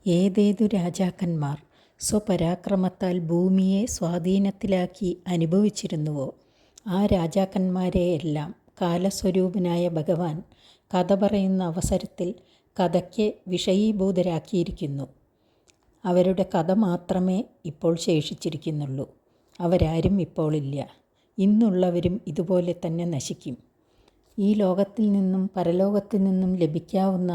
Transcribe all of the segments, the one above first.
ഏതേതു രാജാക്കന്മാർ സ്വപരാക്രമത്താൽ ഭൂമിയെ സ്വാധീനത്തിലാക്കി അനുഭവിച്ചിരുന്നുവോ, ആ രാജാക്കന്മാരെയെല്ലാം കാലസ്വരൂപനായ ഭഗവാൻ കഥ പറയുന്ന അവസരത്തിൽ കഥയ്ക്ക് വിഷയീഭൂതരാക്കിയിരിക്കുന്നു. അവരുടെ കഥ മാത്രമേ ഇപ്പോൾ ശേഷിച്ചിരിക്കുന്നുള്ളൂ. അവരാരും ഇപ്പോളില്ല. ഇന്നുള്ളവരും ഇതുപോലെ തന്നെ നശിക്കും. ഈ ലോകത്തിൽ നിന്നും പരലോകത്തിൽ നിന്നും ലഭിക്കാവുന്ന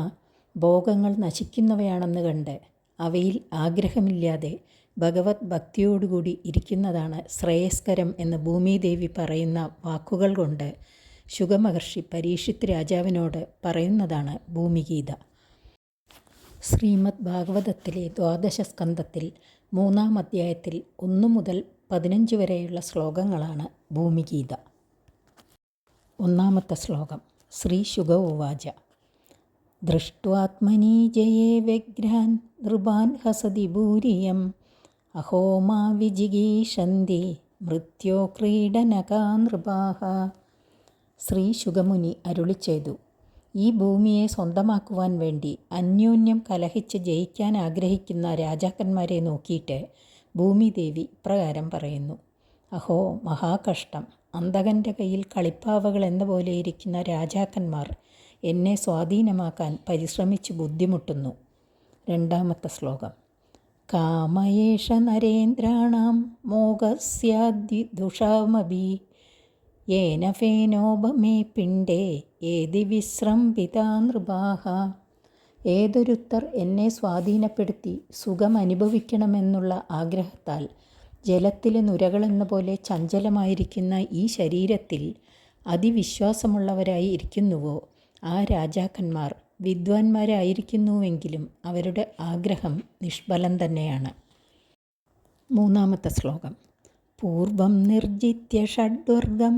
ഭോഗങ്ങൾ നശിക്കുന്നവയാണെന്ന് കണ്ട് അവയിൽ ആഗ്രഹമില്ലാതെ ഭഗവത് ഭക്തിയോടുകൂടി ഇരിക്കുന്നതാണ് ശ്രേയസ്കരം എന്ന് ഭൂമിദേവി പറയുന്ന വാക്കുകൾ കൊണ്ട് ശുഗമഹർഷി പരീക്ഷിത് രാജാവിനോട് പറയുന്നതാണ് ഭൂമിഗീത. ശ്രീമദ് ഭാഗവതത്തിലെ 12 സ്കന്ധത്തിൽ 3-ാം അധ്യായത്തിൽ 1 മുതൽ 15 വരെയുള്ള ശ്ലോകങ്ങളാണ് ഭൂമിഗീത. 1-ാമത്തെ ശ്ലോകം. ശ്രീ ശുഗ ഉവാച: ദൃഷ്ട്വാത്മനി ജയേ വ്യഗ്രാൻ നൃപാൻ ഹസതി ഭൂരിയം അഹോ മാ വിജിഗീഷന്തി മൃത്യോ ക്രീഡനകാ നൃപാഃ. ശ്രീ ശുഗമുനി അരുളിച്ചെയ്തു: ഈ ഭൂമിയെ സ്വന്തമാക്കുവാൻ വേണ്ടി അന്യോന്യം കലഹിച്ച് ജയിക്കാൻ ആഗ്രഹിക്കുന്ന രാജാക്കന്മാരെ നോക്കിയിട്ട് ഭൂമിദേവി ഇപ്രകാരം പറയുന്നു: അഹോ മഹാകഷ്ടം! അന്തകൻ്റെ കയ്യിൽ കളിപ്പാവകൾ എന്ന പോലെ ഇരിക്കുന്ന രാജാക്കന്മാർ എന്നെ സ്വാധീനമാക്കാൻ പരിശ്രമിച്ച് ബുദ്ധിമുട്ടുന്നു. 2-ാമത്തെ ശ്ലോകം. കാമയേഷ നരേന്ദ്രാണാം മോഹസ്യാദ്വിദുഷാമഭി യേന ഫേനോപമേ പിണ്ഡേ ഏതി വിശ്രംഭിതാ നൃപാഃ. ഏതൊരുത്തർ എന്നെ സ്വാധീനപ്പെടുത്തി സുഖം അനുഭവിക്കണമെന്നുള്ള ആഗ്രഹത്താൽ ജലത്തിലെ നുരകളെന്ന പോലെ ചഞ്ചലമായിരിക്കുന്ന ഈ ശരീരത്തിൽ അതിവിശ്വാസമുള്ളവരായി ഇരിക്കുന്നുവോ, ആ രാജാക്കന്മാർ വിദ്വാൻമാരായിരിക്കുന്നുവെങ്കിലും അവരുടെ ആഗ്രഹം നിഷ്ഫലം തന്നെയാണ്. 3-ാമത്തെ ശ്ലോകം. പൂർവം നിർജിത്യ ഷഡ്വർഗം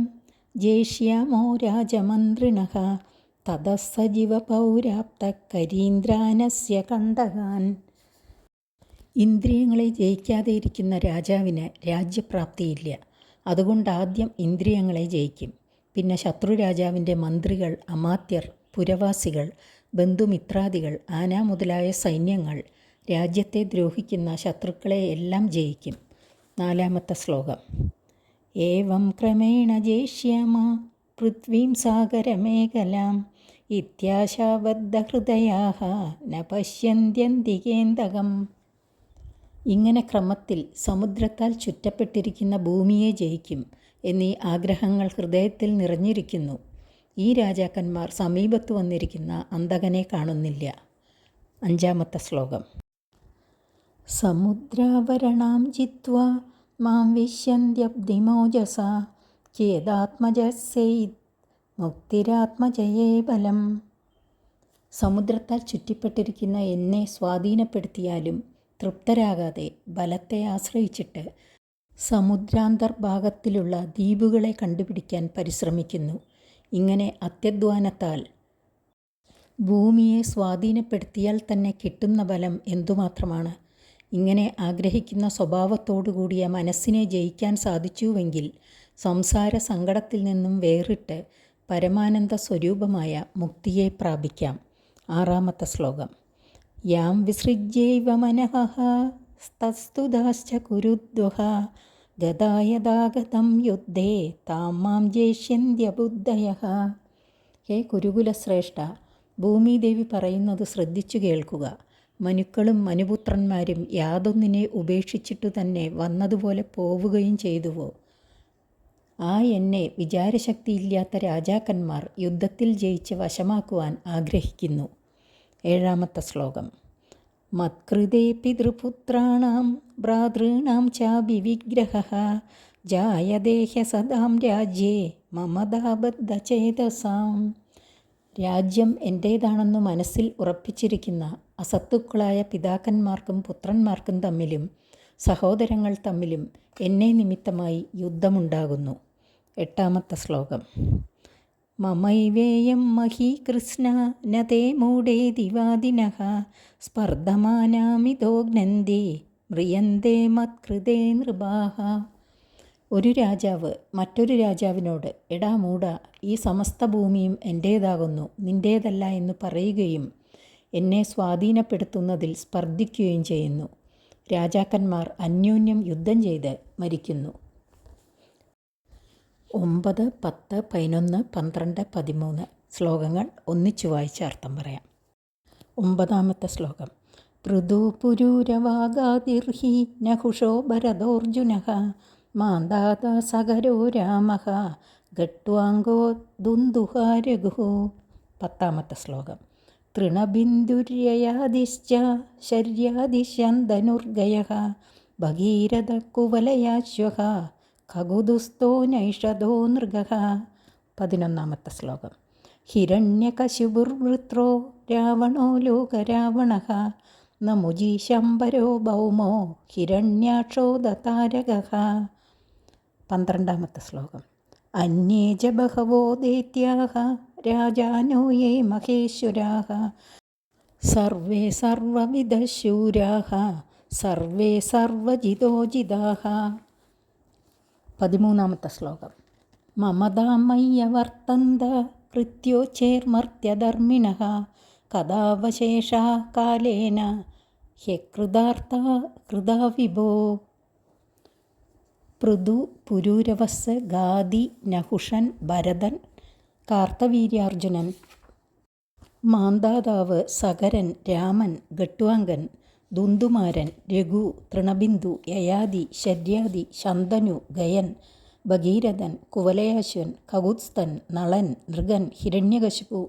ജേഷ്യാമോ രാജമന്ത്രിണഃ തതഃ സജീവ പൗരാപ്ത കരീന്ദ്രാനസ്യ കണ്ടകാൻ. ഇന്ദ്രിയങ്ങളെ ജയിക്കാതെ ഇരിക്കുന്ന രാജാവിന് രാജ്യപ്രാപ്തിയില്ല. അതുകൊണ്ട് ആദ്യം ഇന്ദ്രിയങ്ങളെ ജയിക്കും. പിന്നെ ശത്രുരാജാവിൻ്റെ മന്ത്രികൾ, അമാത്യർ, പുരവാസികൾ, ബന്ധുമിത്രാദികൾ, ആന മുതലായ സൈന്യങ്ങൾ, രാജ്യത്തെ ദ്രോഹിക്കുന്ന ശത്രുക്കളെ എല്ലാം ജയിക്കും. 4-ാമത്തെ ശ്ലോകം. ഏവം ക്രമേണ ജയിഷ്യാമ പൃഥ്വീം സാഗരമേഖലാം ഇത്യാശാബദ്ധഹൃദയാഃ ന പശ്യന്ത്യന്തികേന്തകം. ഇങ്ങനെ ക്രമത്തിൽ സമുദ്രത്താൽ ചുറ്റപ്പെട്ടിരിക്കുന്ന ഭൂമിയെ ജയിക്കും എന്നീ ആഗ്രഹങ്ങൾ ഹൃദയത്തിൽ നിറഞ്ഞിരിക്കുന്നു. ഈ രാജാക്കന്മാർ സമീപത്ത് വന്നിരിക്കുന്ന അന്തകനെ കാണുന്നില്ല. 5-ാമത്തെ ശ്ലോകം. സമുദ്രാവരണാം ജിത്വാ മാം വിശ്യന്ത്യബ്ധിമോജസ ചേദാത്മജസ്യൈത് മുക്തിരാത്മജയേ ബലം. സമുദ്രത്താൽ ചുറ്റിപ്പെട്ടിരിക്കുന്ന എന്നെ സ്വാധീനപ്പെടുത്തിയാലും തൃപ്തരാകാതെ ബലത്തെ ആശ്രയിച്ചിട്ട് സമുദ്രാന്തർഭാഗത്തിലുള്ള ദ്വീപുകളെ കണ്ടുപിടിക്കാൻ പരിശ്രമിക്കുന്നു. ഇങ്ങനെ അത്യധ്വാനത്താൽ ഭൂമിയെ സ്വാധീനപ്പെടുത്തിയാൽ തന്നെ കിട്ടുന്ന ബലം എന്തുമാത്രമാണ്! ഇങ്ങനെ ആഗ്രഹിക്കുന്ന സ്വഭാവത്തോടുകൂടിയ മനസ്സിനെ ജയിക്കാൻ സാധിച്ചുവെങ്കിൽ സംസാര സങ്കടത്തിൽ നിന്നും വേറിട്ട് പരമാനന്ദ സ്വരൂപമായ മുക്തിയെ പ്രാപിക്കാം. 6-ാമത്തെ ശ്ലോകം. യാം വിസൃജ്യൈവ മനഃ തസ്തുതാശ്ച കുരുദ്വഹ ഗതായതാഗതം യുദ്ധേ താം മാം ജയിഷ്യന്ത്യബുദ്ധയഃ. ഹേ കുരുകുലശ്രേഷ്ഠ, ഭൂമിദേവി പറയുന്നത് ശ്രദ്ധിച്ചു കേൾക്കുക. മനുക്കളും മനുപുത്രന്മാരും യാതൊന്നിനെ ഉപേക്ഷിച്ചിട്ടു തന്നെ വന്നതുപോലെ പോവുകയും ചെയ്തുവോ, ആ എന്നെ വിചാരശക്തിയില്ലാത്ത രാജാക്കന്മാർ യുദ്ധത്തിൽ ജയിച്ച് വശമാക്കുവാൻ ആഗ്രഹിക്കുന്നു. 7-ാമത്തെ ശ്ലോകം. മത്കൃതേ പിതൃപുത്രാണാം ഭ്രാതॄണാം ചാപി വിഗ്രഹഃ ജായതേഹ സദാം രാജ്യേ മമതാബദ്ധചേതസാം. രാജ്യം എൻ്റേതാണെന്നു മനസ്സിൽ ഉറപ്പിച്ചിരിക്കുന്ന അസത്തുക്കളായ പിതാക്കന്മാർക്കും പുത്രന്മാർക്കും തമ്മിലും സഹോദരങ്ങൾ തമ്മിലും എന്നെ നിമിത്തമായി യുദ്ധമുണ്ടാകുന്നു. 8-ാമത്തെ ശ്ലോകം. മമൈവേയം മഹീകൃഷ്ണ ന തേ മൂഢേ ദിവാദിനഃ സ്പർദ്ധമാനാമിതോ ഘ്നന്തി മ്രിയന്തേ മത്കൃതേ നൃപാഃ. ഒരു രാജാവ് മറ്റൊരു രാജാവിനോട്, എടാ മൂഢ, ഈ സമസ്ത ഭൂമിയും എൻ്റേതാകുന്നു, നിൻ്റേതല്ല എന്ന് പറയുകയും എന്നെ സ്വാധീനപ്പെടുത്തുന്നതിൽ സ്പർദ്ധിക്കുകയും ചെയ്യുന്നു. രാജാക്കന്മാർ അന്യോന്യം യുദ്ധം ചെയ്ത് മരിക്കുന്നു. 9, 10, 11, 12, 13 ശ്ലോകങ്ങൾ ഒന്നിച്ചു വായിച്ച അർത്ഥം പറയാം. 9-ാമത്തെ ശ്ലോകം. പൃഥുപുരൂരവാഗാതിർഹി നഹുഷോ ഭരതോർജുനഃ മാന്ധാത സകരോ രാമഃ ഗട്വാംഗോ ദുന്ദുഹാരഘുഃ. 10-ാമത്തെ ശ്ലോകം. തൃണബിന്ദുര്യയാദിശ്ച ശര്യാദിശന്തനുർഗയഃ ഭഗീരഥ കുവലയാശ്വഃ ഖഗുദുസ്തോ നൈഷധോ നൃഗഃ. 11-ാമത്തെ ശ്ലോകം. ഹിരണ്യകശിപുർവൃത്രോ രാവണോ ലോകരാവണഃ നമുജി ശംബരോ ഭൗമോ ഹിരണ്യാക്ഷോ ദതാരകഃ. 12-ാമത്തെ ശ്ലോകം. അന്യേ ച ബഹവോ ദൈത്യാഃ രാജാനോ യേ മഹേശ്വരാഃ സർവേ സർവവിദഃ ശൂരാഃ സർവേ സർവജിതോജിതാഃ. 13-ാമത്തെ ശ്ലോകം. മമതാമയ്യ വർത്തന്ത കൃത്യോച്ചേർമർത്യധർമ്മിണഃ കഥാവശേഷാ കാലേന ഹ്യകൃതാർത്ഥ കൃതാ വിഭോ. പൃഥു, പുരൂരവസ്, ഗാദി, നഹുഷൻ, ഭരതൻ, കാർത്തവീര്യാർജുനൻ, മാന്ധാതാവ്, സകരൻ, രാമൻ, ഗട്വാംഗൻ, ദുന്ദുമാരൻ, രഘു, തൃണബിന്ദു, യയാതി, ശര്യാതി, ശന്തനു, ഗയൻ, ഭഗീരഥൻ, കുവലയാശ്വൻ, ഖഗുസ്തൻ, നളൻ, നൃഗൻ, ഹിരണ്യകശിപു,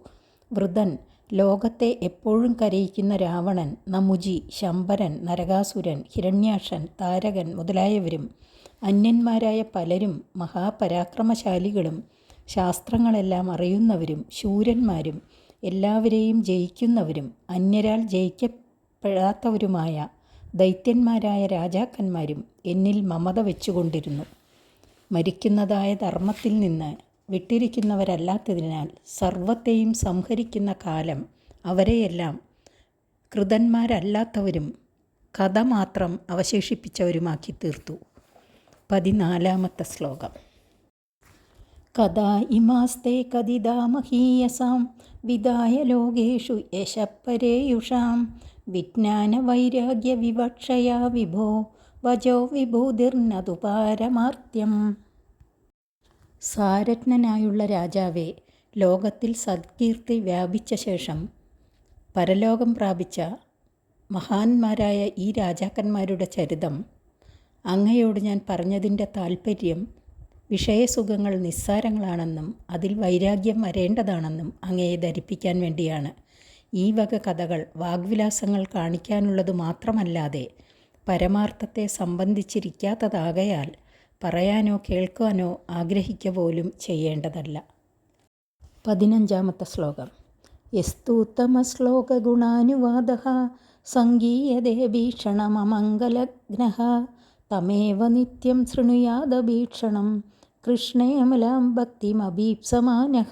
വൃതൻ, ലോകത്തെ എപ്പോഴും കരയിക്കുന്ന രാവണൻ, നമുജി, ശംബരൻ, നരകാസുരൻ, ഹിരണ്യാക്ഷൻ, താരകൻ മുതലായവരും അന്യന്മാരായ പലരും മഹാപരാക്രമശാലികളും ശാസ്ത്രങ്ങളെല്ലാം അറിയുന്നവരും ശൂരന്മാരും എല്ലാവരെയും ജയിക്കുന്നവരും അന്യരാൽ ജയിക്കപ്പെടാത്തവരുമായ ദൈത്യന്മാരായ രാജാക്കന്മാരും എന്നിൽ മമത വെച്ചുകൊണ്ടിരുന്നു. മരിക്കുന്നതായ ധർമ്മത്തിൽ നിന്ന് വിട്ടിരിക്കുന്നവരല്ലാത്തതിനാൽ സർവത്തെയും സംഹരിക്കുന്ന കാലം അവരെയെല്ലാം കൃതന്മാരല്ലാത്തവരും കഥ മാത്രം അവശേഷിപ്പിച്ചവരുമാക്കി തീർത്തു. 14-ാമത്തെ ശ്ലോകം. കഥാ ഇമാസ്തേ കഥിതാ മഹീയസാം വിദായ ലോകേഷു യശഃപരേയുഷാം വിജ്ഞാനവൈരാഗ്യ വിവക്ഷയാ വിഭോ വചോ വിഭൂതിർനതു പാരമാർത്ഥ്യം. സാരഥ്നനായുള്ള രാജാവേ, ലോകത്തിൽ സത്കീർത്തി വ്യാപിച്ച ശേഷം പരലോകം പ്രാപിച്ച മഹാന്മാരായ ഈ രാജാക്കന്മാരുടെ ചരിതം അങ്ങയോട് ഞാൻ പറഞ്ഞതിൻ്റെ താൽപ്പര്യം വിഷയസുഖങ്ങൾ നിസ്സാരങ്ങളാണെന്നും അതിൽ വൈരാഗ്യം വരേണ്ടതാണെന്നും അങ്ങയെ ധരിപ്പിക്കാൻ വേണ്ടിയാണ്. ഈ വക കഥകൾ വാഗ്വിലാസങ്ങൾ കാണിക്കാനുള്ളത് മാത്രമല്ലാതെ പരമാർത്ഥത്തെ സംബന്ധിച്ചിരിക്കാത്തതാകയാൽ പറയാനോ കേൾക്കാനോ ആഗ്രഹിക്കുക പോലും ചെയ്യേണ്ടതല്ല. 15-ാമത്തെ ശ്ലോകം. യസ്തൂത്തമശ്ലോകഗുണാനുവാദഃ സംഗീയതേ ഭീഷണമമംഗലഘ്നഃ തമേവ നിത്യം ശൃണുയാദഭീഷണം കൃഷ്ണേമലാം ഭക്തിമഭീപ്സമാനഃ.